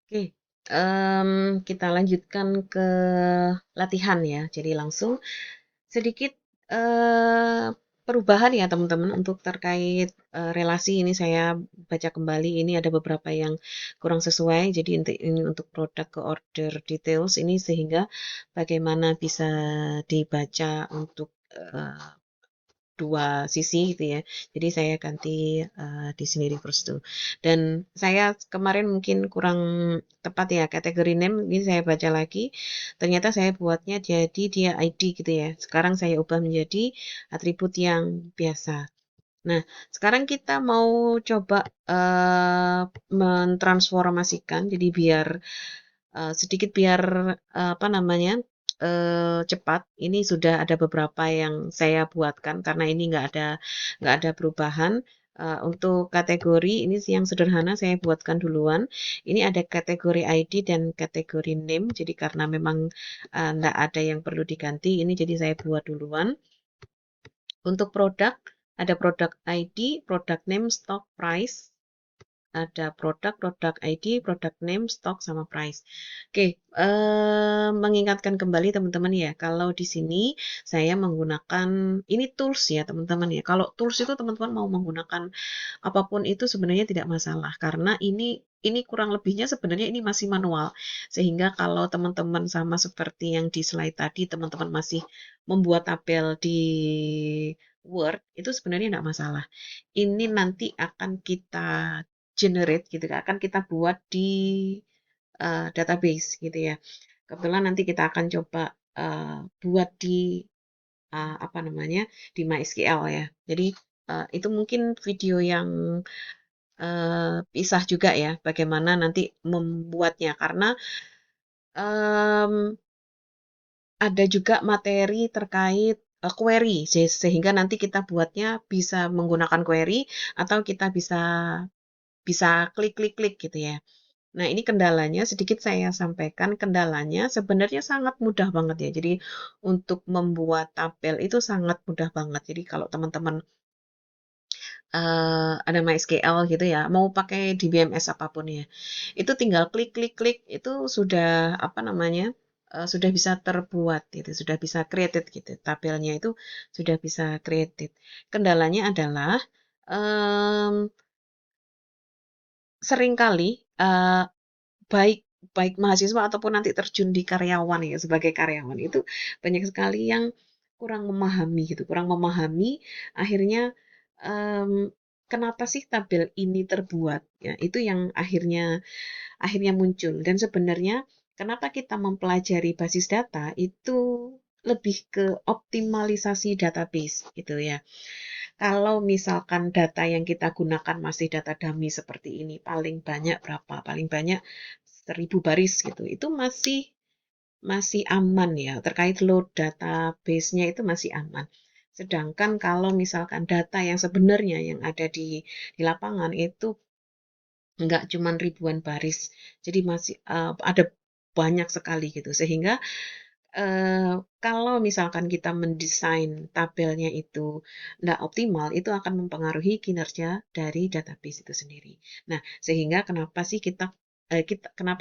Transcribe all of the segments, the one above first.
Oke, kita lanjutkan ke latihan ya. Jadi langsung sedikit perubahan ya teman-teman untuk terkait relasi ini saya baca kembali. Ini ada beberapa yang kurang sesuai. Jadi ini untuk produk ke order details ini sehingga bagaimana bisa dibaca untuk dua sisi gitu ya. Jadi saya ganti di sini reverse tuh. Dan saya kemarin mungkin kurang tepat ya kategori name ini saya baca lagi. Ternyata saya buatnya jadi dia ID gitu ya. Sekarang saya ubah menjadi atribut yang biasa. Nah, sekarang kita mau coba mentransformasikan jadi biar sedikit biar apa namanya cepat. Ini sudah ada beberapa yang saya buatkan karena ini nggak ada perubahan. Untuk kategori ini yang sederhana saya buatkan duluan. Ini ada kategori ID dan kategori name. Jadi karena memang nggak ada yang perlu diganti, ini jadi saya buat duluan. Untuk produk ada produk ID, produk name, stock, price, ada produk, produk ID, produk name, stock, sama price. Oke, mengingatkan kembali teman-teman ya, kalau di sini saya menggunakan ini tools ya teman-teman ya. Kalau tools itu teman-teman mau menggunakan apapun itu sebenarnya tidak masalah karena ini kurang lebihnya sebenarnya ini masih manual. Sehingga kalau teman-teman sama seperti yang di slide tadi, teman-teman masih membuat tabel di Word, itu sebenarnya tidak masalah. Ini nanti akan kita generate gitu kan, akan kita buat di database gitu ya. Kebetulan nanti kita akan coba buat di apa namanya di MySQL ya. Jadi itu mungkin video yang pisah juga ya, bagaimana nanti membuatnya karena em, ada juga materi terkait query sehingga nanti kita buatnya bisa menggunakan query atau kita bisa bisa klik-klik-klik gitu ya. Nah, ini kendalanya sedikit saya sampaikan. Kendalanya sebenarnya sangat mudah banget ya. Jadi untuk membuat tabel itu sangat mudah banget. Jadi kalau teman-teman ada MySQL gitu ya, mau pakai DBMS apapun ya, itu tinggal klik-klik-klik itu sudah apa namanya sudah bisa terbuat gitu, sudah bisa created gitu. Tabelnya itu sudah bisa created. Kendalanya adalah em, seringkali baik baik mahasiswa ataupun nanti terjun di karyawan ya sebagai karyawan itu banyak sekali yang kurang memahami gitu, kurang memahami akhirnya kenapa sih tabel ini terbuat ya itu yang akhirnya muncul dan sebenarnya kenapa kita mempelajari basis data itu lebih ke optimalisasi database gitu ya. Kalau misalkan data yang kita gunakan masih data dummy seperti ini, paling banyak berapa? Paling banyak 1000 baris gitu. Itu masih aman ya. Terkait load database-nya itu masih aman. Sedangkan kalau misalkan data yang sebenarnya yang ada di lapangan itu enggak cuma ribuan baris. Jadi masih ada banyak sekali gitu. Sehingga kalau misalkan kita mendesain tabelnya itu tidak optimal, itu akan mempengaruhi kinerja dari database itu sendiri. Nah, sehingga kenapa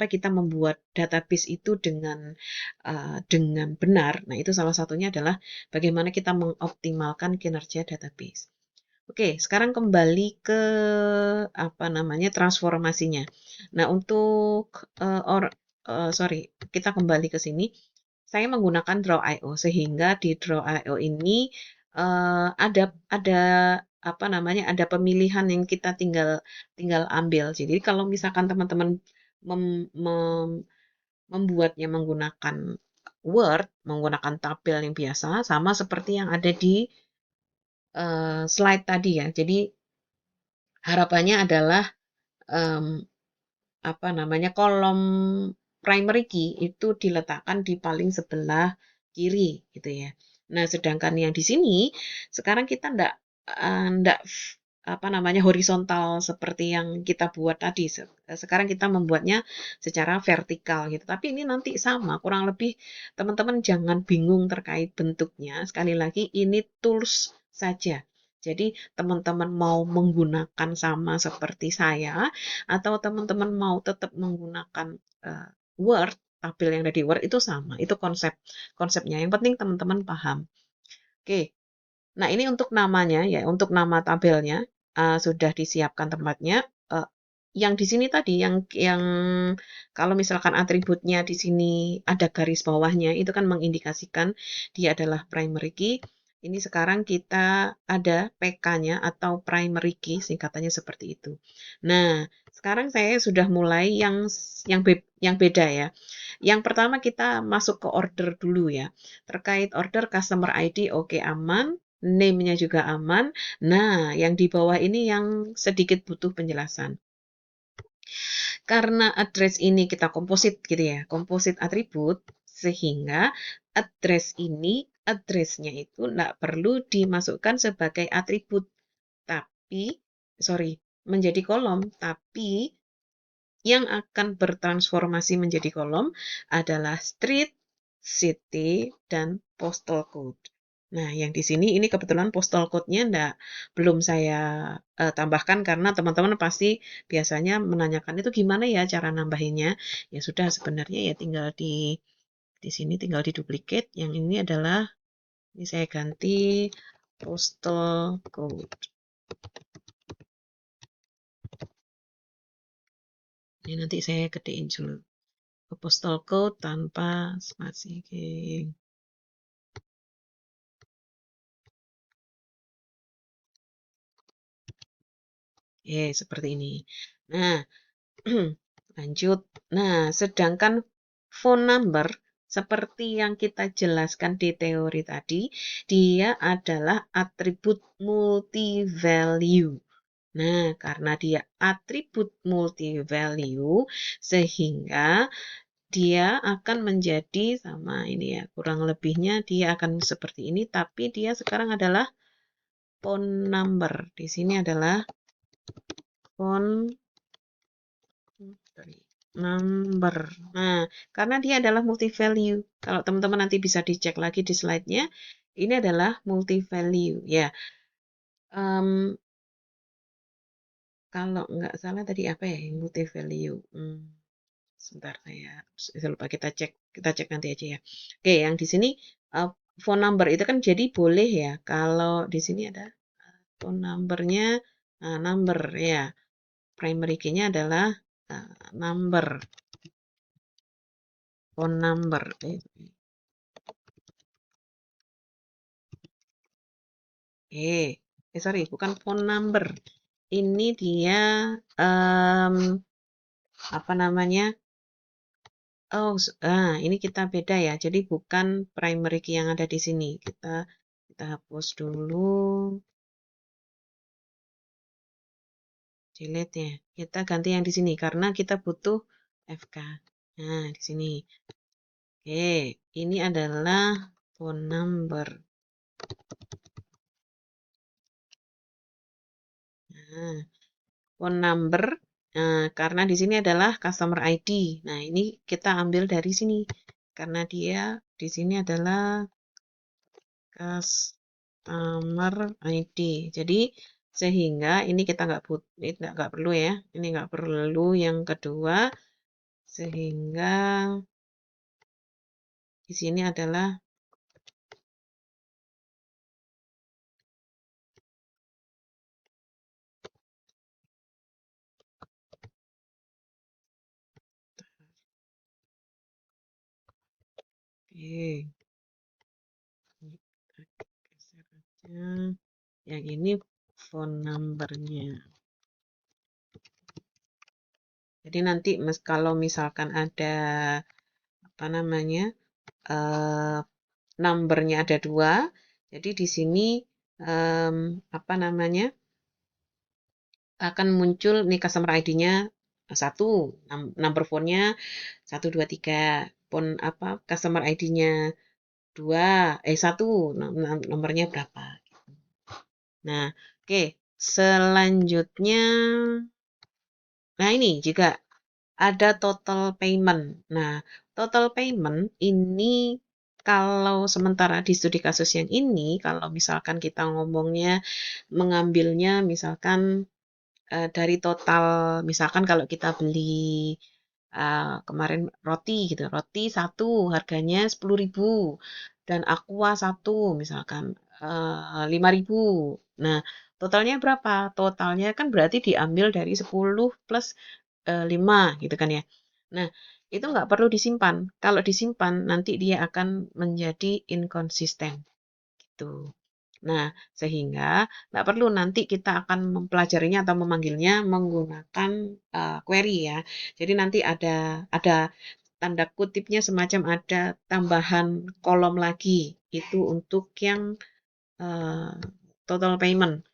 kita membuat database itu dengan benar? Nah, itu salah satunya adalah bagaimana kita mengoptimalkan kinerja database. Oke, sekarang kembali ke apa namanya transformasinya. Nah, untuk sorry, kita kembali ke sini. Saya menggunakan Draw.io sehingga di Draw.io ini ada apa namanya ada pemilihan yang kita tinggal tinggal ambil. Jadi kalau misalkan teman-teman membuatnya menggunakan Word, menggunakan tabel yang biasa, sama seperti yang ada di slide tadi ya. Jadi harapannya adalah em, apa namanya kolom primary key itu diletakkan di paling sebelah kiri gitu ya. Nah, sedangkan yang di sini sekarang kita ndak apa namanya horizontal seperti yang kita buat tadi. Sekarang kita membuatnya secara vertikal gitu. Tapi ini nanti sama, kurang lebih teman-teman jangan bingung terkait bentuknya. Sekali lagi ini tools saja. Jadi teman-teman mau menggunakan sama seperti saya atau teman-teman mau tetap menggunakan Word, tabel yang ada di Word itu sama, itu konsepnya. Yang penting teman-teman paham. Oke. Nah, ini untuk namanya ya, untuk nama tabelnya sudah disiapkan tempatnya. Eh, yang di sini tadi, yang kalau misalkan atributnya di sini ada garis bawahnya, itu kan mengindikasikan dia adalah primary key. Ini sekarang kita ada PK-nya atau primary key, singkatannya seperti itu. Nah, sekarang saya sudah mulai yang beda ya. Yang pertama kita masuk ke order dulu ya. Terkait order customer ID, oke aman. Name-nya juga aman. Nah, yang di bawah ini yang sedikit butuh penjelasan. Karena address ini kita komposit gitu ya, komposit atribut, sehingga address-nya itu tidak perlu dimasukkan sebagai atribut, tapi, sorry, menjadi kolom, tapi yang akan bertransformasi menjadi kolom adalah street, city, dan postal code. Nah, yang di sini ini kebetulan postal code-nya belum saya tambahkan karena teman-teman pasti biasanya menanyakan itu gimana ya cara nambahinnya. Ya sudah sebenarnya ya tinggal di sini tinggal diduplikat. Yang ini adalah ini saya ganti postal code. Ini nanti saya gedein dulu. Postal code tanpa spasi. Oke. Seperti ini. Nah, lanjut. Nah, sedangkan phone number seperti yang kita jelaskan di teori tadi, dia adalah atribut multi-value. Nah, karena dia atribut multi-value, sehingga dia akan menjadi sama ini ya, kurang lebihnya dia akan seperti ini, tapi dia sekarang adalah phone number. Di sini adalah phone number. Nah, karena dia adalah multi value. Kalau teman-teman nanti bisa dicek lagi di slide-nya, ini adalah multi value ya. Kalau nggak salah tadi apa ya multi value? Sebentar saya lupa kita cek nanti aja ya. Oke, yang di sini phone number itu kan jadi boleh ya. Kalau di sini ada phone numbernya number ya. Primary key-nya adalah number. Phone number. Sorry, bukan phone number. Ini dia apa namanya? Oh, ini kita beda ya. Jadi bukan primary key yang ada di sini. Kita hapus dulu. Delete ya. Kita ganti yang di sini karena kita butuh FK. Nah, di sini. Oke, ini adalah phone number. Nah, phone number karena di sini adalah customer ID. Nah, ini kita ambil dari sini karena dia di sini adalah customer ID. Jadi sehingga ini kita nggak perlu ya. Ini nggak perlu yang kedua sehingga di sini adalah Oke. Kita geser aja. Yang ini phone numbernya. Jadi nanti kalau misalkan ada apa namanya numbernya ada 2, jadi di sini apa namanya akan muncul nih customer ID-nya 1, number phone-nya 1, 2, 3, phone apa customer ID-nya 1, nomornya berapa. Nah, oke. Selanjutnya, nah ini juga ada total payment. Nah, total payment ini kalau sementara di studi kasus yang ini, kalau misalkan kita ngomongnya, mengambilnya misalkan dari total, misalkan kalau kita beli kemarin roti gitu, roti satu harganya 10.000 dan Aqua satu misalkan 5.000. Nah, totalnya berapa? Totalnya kan berarti diambil dari 10 plus 5 gitu kan ya. Nah, itu nggak perlu disimpan. Kalau disimpan nanti dia akan menjadi inkonsisten gitu. Nah, sehingga nggak perlu nanti kita akan mempelajarinya atau memanggilnya menggunakan query ya. Jadi nanti ada tanda kutipnya semacam ada tambahan kolom lagi itu untuk yang uh, total payment.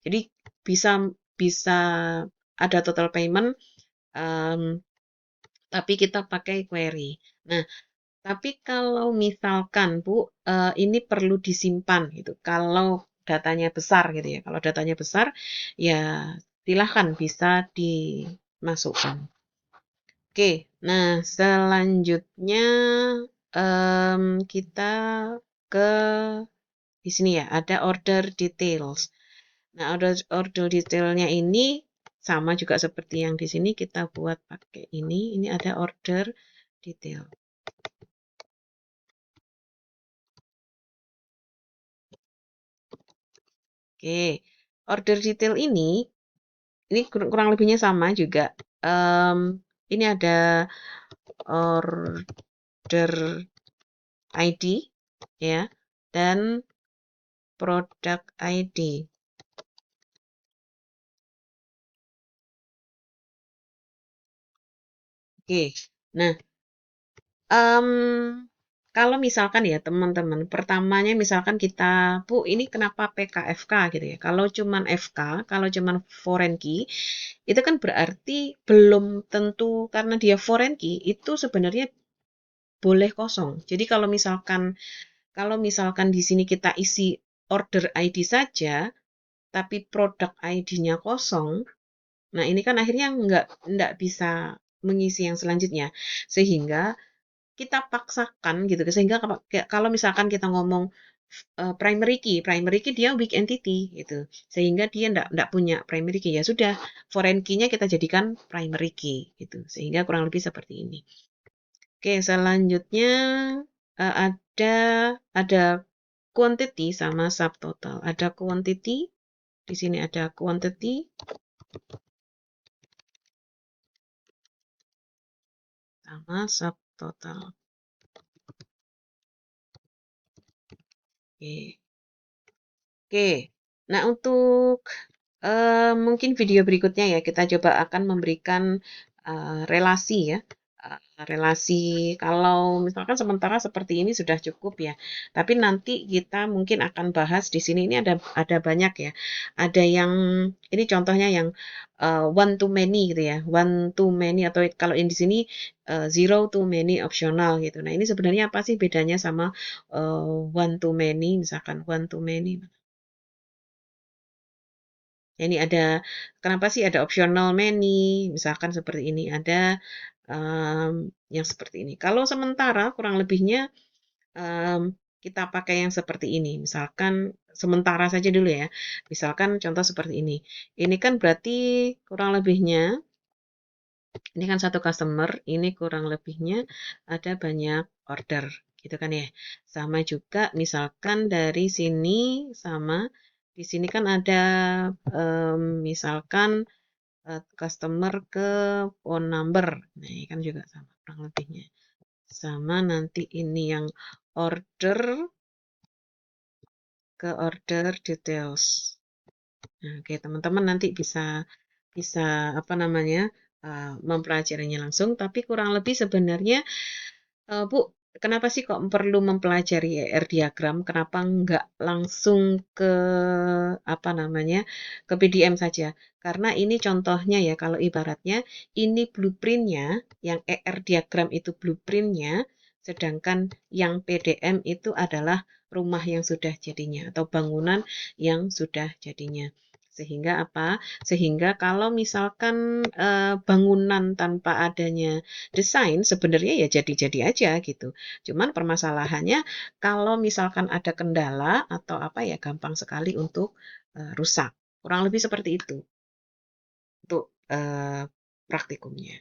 Jadi bisa bisa ada total payment um, tapi kita pakai query. Nah, tapi kalau misalkan Bu, ini perlu disimpan gitu. Kalau datanya besar gitu ya. Kalau datanya besar, ya silahkan bisa dimasukkan. Oke, nah selanjutnya kita ke di sini ya, ada order details. Nah, order detailnya ini sama juga seperti yang di sini kita buat pakai ini. Ini ada order detail. Oke, order detail ini kurang lebihnya sama juga. Ini ada order ID ya dan product ID. Oke, nah kalau misalkan ya teman-teman, pertamanya misalkan kita, Bu, ini kenapa PKFK gitu ya? Kalau cuman FK, kalau cuman foreign key, itu kan berarti belum tentu karena dia foreign key itu sebenarnya boleh kosong. Jadi kalau misalkan di sini kita isi order ID saja, tapi produk ID-nya kosong, nah ini kan akhirnya nggak bisa mengisi yang selanjutnya. Sehingga kita paksakan gitu. Sehingga kalau misalkan kita ngomong primary key dia weak entity gitu. Sehingga dia nggak punya primary key. Ya sudah, foreign key-nya kita jadikan primary key gitu. Sehingga kurang lebih seperti ini. Oke, selanjutnya ada quantity sama subtotal. Ada quantity, di sini ada quantity sama subtotal. Oke. Oke. Nah, untuk mungkin video berikutnya ya kita coba akan memberikan relasi ya. Relasi kalau misalkan sementara seperti ini sudah cukup ya. Tapi nanti kita mungkin akan bahas di sini ini ada banyak ya. Ada yang ini contohnya yang one to many gitu ya. One to many atau kalau yang di sini zero to many optional gitu. Nah, ini sebenarnya apa sih bedanya sama one to many misalkan one to many. Ini ada, kenapa sih ada optional many, misalkan seperti ini, ada yang seperti ini. Kalau sementara kurang lebihnya um, kita pakai yang seperti ini, misalkan sementara saja dulu ya, misalkan contoh seperti ini. Ini kan berarti kurang lebihnya, ini kan satu customer, ini kurang lebihnya ada banyak order, gitu kan ya. Sama juga misalkan dari sini sama, di sini kan ada misalkan customer ke phone number. Nah, ini kan juga sama kurang lebihnya. Sama nanti ini yang order ke order details. Nah, oke, teman-teman nanti bisa bisa apa namanya mempelajarinya langsung. Tapi kurang lebih sebenarnya Bu, kenapa sih kok perlu mempelajari ER diagram? Kenapa nggak langsung ke apa namanya ke PDM saja? Karena ini contohnya ya, kalau ibaratnya ini blueprintnya, yang ER diagram itu blueprintnya, sedangkan yang PDM itu adalah rumah yang sudah jadinya atau bangunan yang sudah jadinya. Sehingga apa? Sehingga kalau misalkan, bangunan tanpa adanya desain sebenarnya ya jadi-jadi aja gitu. Cuman permasalahannya kalau misalkan ada kendala atau apa ya gampang sekali untuk, rusak. Kurang lebih seperti itu untuk, praktikumnya.